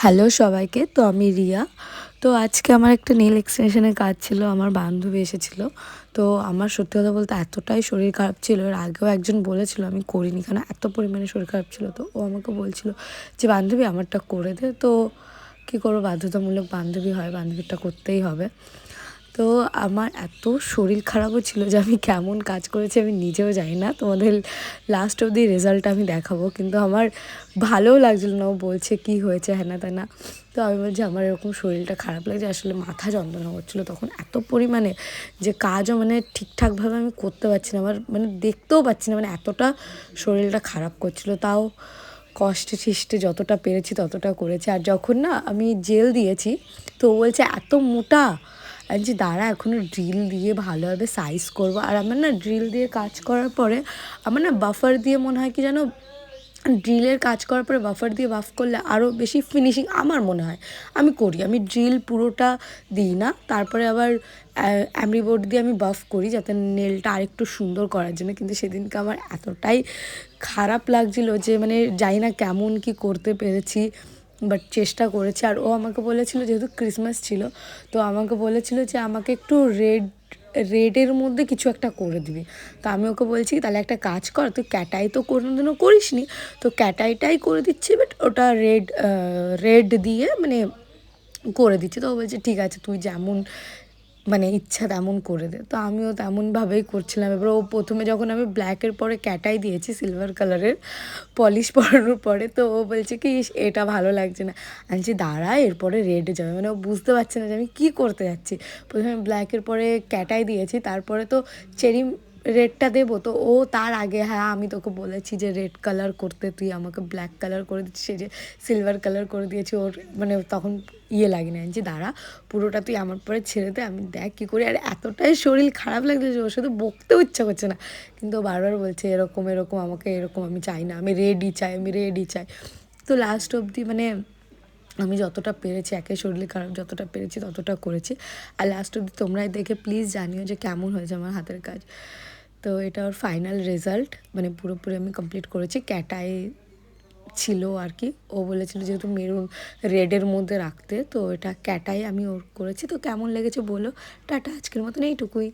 Hello সবাইকে। তো আমি রিয়া। তো আজকে আমার একটা নেল এক্সটেনশনের কাজ ছিল। আমার বান্ধবী এসেছিল। তো আমার সত্যি কথা বলতে এতটাই শরীর খারাপ ছিল, এর আগেও একজন বলেছিল আমি করিনি, কারণ এত পরিমাণে শরীর খারাপ ছিল। তো ও আমাকে বলছিল যে বান্ধবী আমারটা করে দে। তো কী করবো, বাধ্যতামূলক বান্ধবী হয়, বান্ধবীরটা করতেই হবে। তো আমার এত শরীর খারাপও ছিল যে আমি কেমন কাজ করেছি আমি নিজেও জানি না। তোমাদের লাস্ট অবধি রেজাল্টটা আমি দেখাবো। কিন্তু আমার ভালোও লাগছিলো না, ও বলছে কী হয়েছে হ্যানা ত্যানা। তো আমি বলছি আমার এরকম শরীরটা খারাপ লাগছে, আসলে মাথা যন্ত্রণা করছিলো তখন এত পরিমাণে যে কাজও মানে ঠিকঠাকভাবে আমি করতে পারছি না, আমার মানে দেখতেও পাচ্ছি না, মানে এতটা শরীরটা খারাপ করছিলো। তাও কষ্টে সৃষ্টে যতটা পেরেছি ততটা করেছি। আর যখন না আমি জেল দিয়েছি, তো ও বলছে এত মোটা, আর যে দাঁড়া এখনও ড্রিল দিয়ে ভালোভাবে সাইজ করবো। আর আমার না ড্রিল দিয়ে কাজ করার পরে আমার না বাফার দিয়ে মনে হয় কি যেন, ড্রিলের কাজ করার পরে বাফার দিয়ে বাফ করলে আরও বেশি ফিনিশিং আমার মনে হয়। আমি করি, আমি ড্রিল পুরোটা দিই না, তারপরে আবার এমরি বোর্ড দিয়ে আমি বাফ করি যাতে নেলটা আরেকটু সুন্দর করার জন্য। কিন্তু সেদিনকে আমার এতটাই খারাপ লাগছিলো যে মানে জানি না কেমন কি করতে পেরেছি, বাট চেষ্টা করেছি। আর ও আমাকে বলেছিল, যেহেতু ক্রিসমাস ছিল, তো আমাকে বলেছিল যে আমাকে একটু রেডের মধ্যে কিছু একটা করে দিবি। তো আমি ওকে বলছি তাহলে একটা কাজ কর, তুই ক্যাটাই তো কোনোদিনও করিস নি, তো ক্যাটাইটাই করে দিচ্ছি, বাট ওটা রেড দিয়ে মানে করে দিচ্ছি। তো ও বলছে ঠিক আছে তুই যেমন মানে ইচ্ছা তেমন করে দে। তো আমিও তেমনভাবেই করছিলাম। এবার ও প্রথমে যখন আমি ব্ল্যাকের পরে ক্যাটাই দিয়েছি সিলভার কালারের পলিশ পরানোর পরে, তো ও বলছে কি এটা ভালো লাগছে না। আমি বলছি দাঁড়া এরপরে রেডে যাবে, মানে ও বুঝতে পারছে না যে আমি কী করতে যাচ্ছি। প্রথমে ব্ল্যাকের পরে ক্যাটাই দিয়েছি, তারপরে তো চেরি রেডটা দেবো। তো ও তার আগে হ্যাঁ আমি তোকে বলেছি যে রেড কালার করতে, তুই আমাকে ব্ল্যাক কালার করে দিচ্ছিস, সে যে সিলভার কালার করে দিয়েছি। ওর মানে তখন লাগে না যে দাঁড়া পুরোটা তুই আমার পরে ছেড়ে দে, আমি দেখ কী করি। আর এতটাই শরীর খারাপ লাগছে যে ওর সাথে বকতেও ইচ্ছা করছে না, কিন্তু ও বারবার বলছে এরকম এরকম আমাকে এরকম আমি চাই না, আমি রেডই চাই, আমি রেডই চাই। তো লাস্ট অবধি মানে আমি যতটা পেরেছি, একে শরীর খারাপ যতটা পেরেছি ততটা করেছি। আর লাস্ট অবধি তোমরাই দেখে প্লিজ জানিও যে কেমন হয়েছে আমার হাতের কাজ। তো এটা ওর ফাইনাল রেজাল্ট, মানে পুরোপুরি আমি কমপ্লিট করেছি। ক্যাটাই ছিল আর কি, ও বলেছিল যেহেতু মেরুন রেডের মধ্যে রাখতে, তো এটা ক্যাটাই আমি ওর করেছি। তো কেমন লেগেছে বলো। টাটা, আজকের মতন এইটুকুই।